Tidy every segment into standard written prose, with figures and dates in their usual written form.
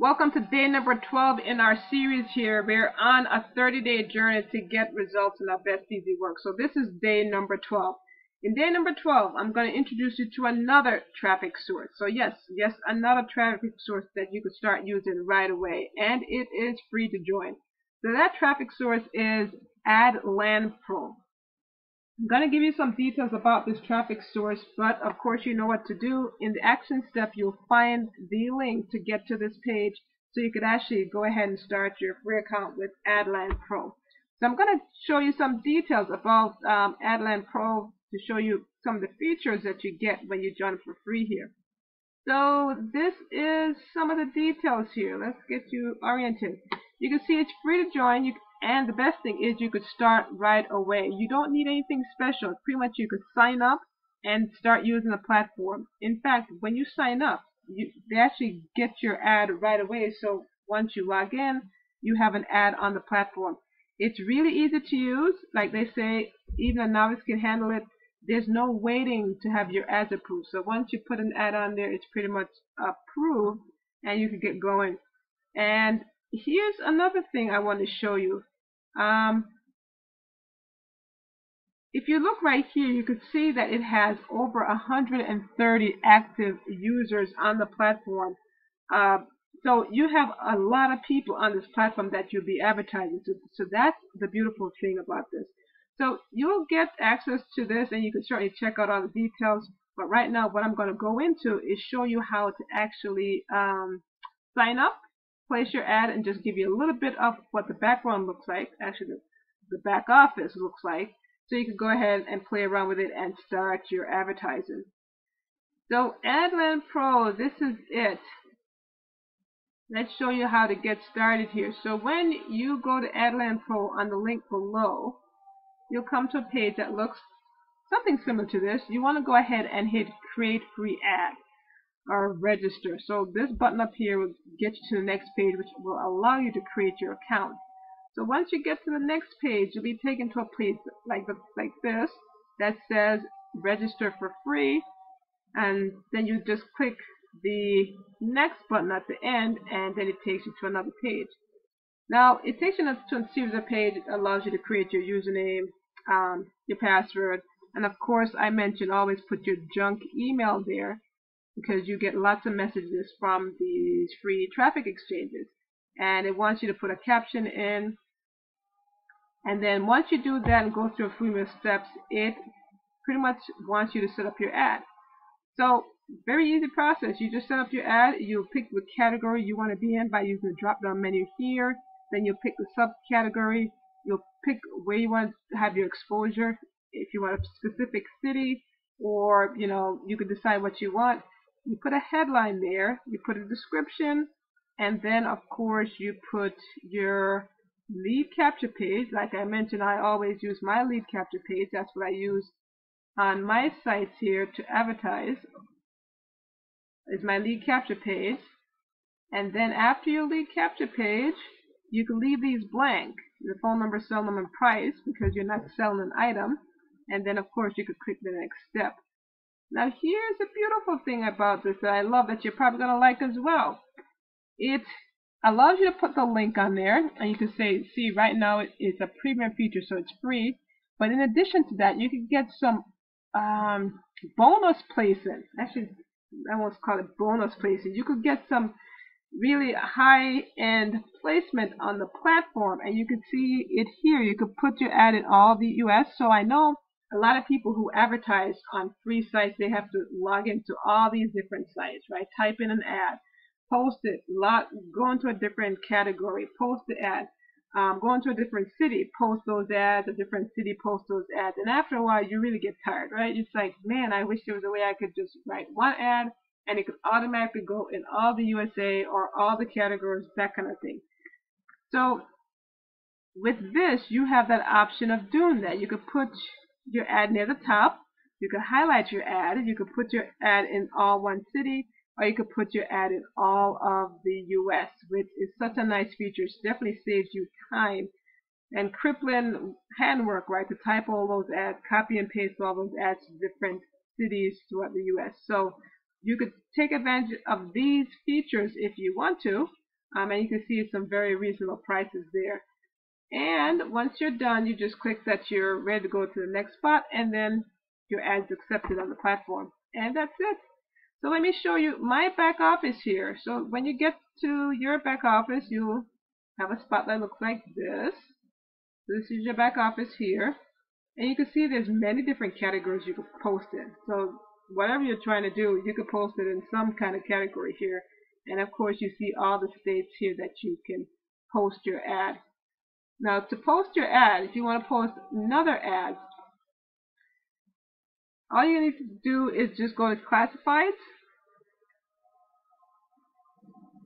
Welcome to day number 12 in our series here. We're on a 30-day journey to get results in our best easy work. So this is day number 12. In day number 12, I'm going to introduce you to another traffic source. So yes, another traffic source that you could start using right away. And it is free to join. So that traffic source is AdLandPro. I'm going to give you some details about this traffic source, but of course you know what to do. In the action step, you'll find the link to get to this page so you could actually go ahead and start your free account with AdLandPro. So I'm going to show you some details about AdLandPro to show you some of the features that you get when you join for free here. So this is some of the details here. Let's get you oriented. You can see it's free to join. And the best thing is you could start right away. You don't need anything special. Pretty much you could sign up and start using the platform. In fact, when you sign up, they actually get your ad right away. So once you log in, you have an ad on the platform. It's really easy to use. Like they say, even a novice can handle it. There's no waiting to have your ads approved. So once you put an ad on there, it's pretty much approved and you can get going. And here's another thing I want to show you. If you look right here, you can see that it has over 130 active users on the platform. So you have a lot of people on this platform that you'll be advertising to. So that's the beautiful thing about this. So you'll get access to this and you can certainly check out all the details. But right now what I'm going to go into is show you how to actually sign up, place your ad, and just give you a little bit of what the background looks like, actually the back office looks like, so you can go ahead and play around with it and start your advertising. So AdLandPro, this is it. Let's show you how to get started here. So when you go to AdLandPro on the link below, you'll come to a page that looks something similar to this. You want to go ahead and hit Create Free Ad or Register. So this button up here will get you to the next page, which will allow you to create your account. So once you get to the next page, you'll be taken to a page like this that says Register for Free, and then you just click the next button at the end, and then it takes you to another page. Now it takes you to a series of pages. It allows you to create your username, your password, and of course I mentioned always put your junk email there, because you get lots of messages from these free traffic exchanges. And it wants you to put a caption in. And then once you do that and go through a few more steps, it pretty much wants you to set up your ad. So very easy process. You just set up your ad. You'll pick the category you want to be in by using the drop-down menu here. Then you'll pick the subcategory. You'll pick where you want to have your exposure. If you want a specific city, or you could decide what you want. You put a headline there, you put a description, and then of course you put your lead capture page. Like I mentioned, I always use my lead capture page. That's what I use on my sites here to advertise, is my lead capture page. And then after your lead capture page, you can leave these blank, the phone number, cell number, and price, because you're not selling an item. And then of course you could click the next step. Now here's the beautiful thing about this that I love, that you're probably going to like as well. It allows you to put the link on there, and you can say, see, right now it's a premium feature, so it's free. But in addition to that, you can get some bonus placement. Actually, I won't call it bonus placement. You could get some really high-end placement on the platform, and you can see it here. You could put your ad in all the US. So I know a lot of people who advertise on free sites, they have to log into all these different sites, right? Type in an ad, post it, go into a different category, post the ad, go into a different city, post those ads, a different city, post those ads. And after a while, you really get tired, right? It's like, man, I wish there was a way I could just write one ad and it could automatically go in all the USA or all the categories, that kind of thing. So with this, you have that option of doing that. You could put your ad near the top, you could highlight your ad, you could put your ad in all one city, or you could put your ad in all of the US, which is such a nice feature. It definitely saves you time and crippling handwork, right, to type all those ads, copy and paste all those ads to different cities throughout the US. So you could take advantage of these features if you want to, And you can see some very reasonable prices there. And once you're done, you just click that you're ready to go to the next spot, and then your ad's accepted on the platform. And that's it. So let me show you my back office here. So when you get to your back office, you'll have a spot that looks like this. So this is your back office here. And you can see there's many different categories you can post in. So whatever you're trying to do, you can post it in some kind of category here. And of course, you see all the states here that you can post your ad. Now, to post your ad, if you want to post another ad, all you need to do is just go to Classifieds,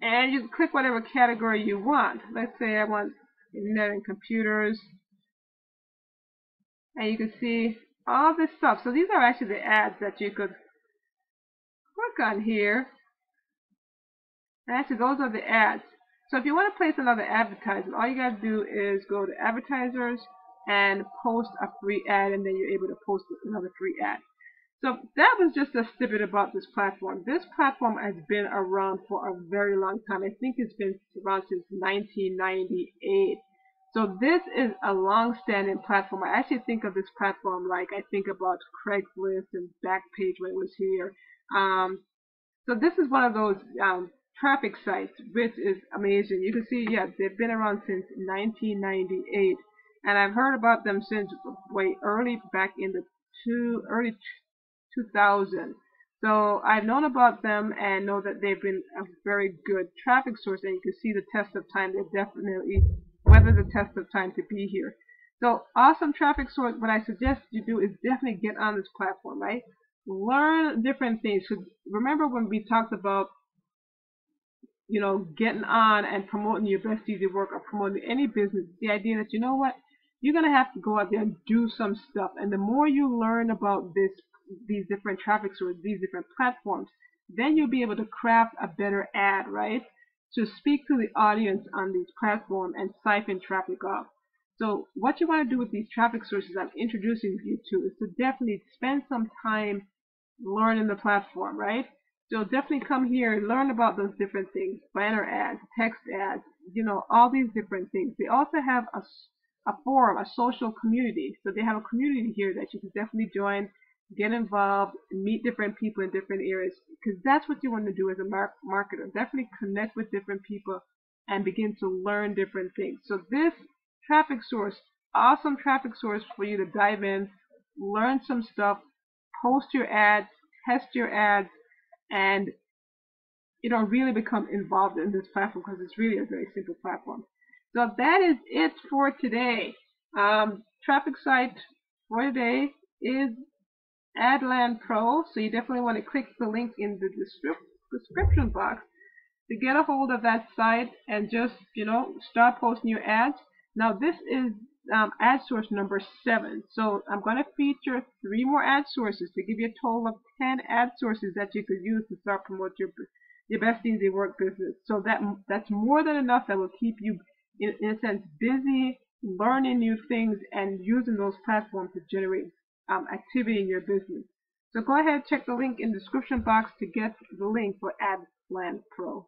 and you click whatever category you want. Let's say I want Internet and computers, and you can see all this stuff. So these are actually the ads that you could work on here. And actually, those are the ads. So if you want to place another advertisement, all you got to do is go to Advertisers and post a free ad, and then you're able to post another free ad. So that was just a snippet about this platform. This platform has been around for a very long time. I think it's been around since 1998. So this is a long-standing platform. I actually think of this platform like I think about Craigslist and Backpage when it was here. So this is one of those traffic sites, which is amazing. You can see, yeah, they've been around since 1998, and I've heard about them since way early back in the early 2000. So I've known about them and know that they've been a very good traffic source, and you can see the test of time. They've definitely weathered the test of time to be here. So awesome traffic source. What I suggest you do is definitely get on this platform, right? Learn different things. So remember when we talked about, you know, getting on and promoting your best easy work or promoting any business, the idea that, you know what, you're going to have to go out there and do some stuff. And the more you learn about these different traffic sources, these different platforms, then you'll be able to craft a better ad, right? To speak to the audience on these platforms and siphon traffic off. So what you want to do with these traffic sources I'm introducing you to is to definitely spend some time learning the platform, right? So definitely come here and learn about those different things, banner ads, text ads, you know, all these different things. They also have a forum, a social community. So they have a community here that you can definitely join, get involved, meet different people in different areas, because that's what you want to do as a marketer. Definitely connect with different people and begin to learn different things. So this traffic source, awesome traffic source for you to dive in, learn some stuff, post your ads, test your ads, and you know, really become involved in this platform, because it's really a very simple platform. So that is it for today. Traffic site for today is AdLand Pro, so you definitely want to click the link in the description box to get a hold of that site and just, you know, start posting your ads. Now this is ad source number 7, so I'm going to feature 3 more ad sources to give you a total of 10 ad sources that you could use to start promote your best easy work business. So that's more than enough that will keep you in a sense busy, learning new things and using those platforms to generate activity in your business. So go ahead, check the link in the description box to get the link for AdLand Pro.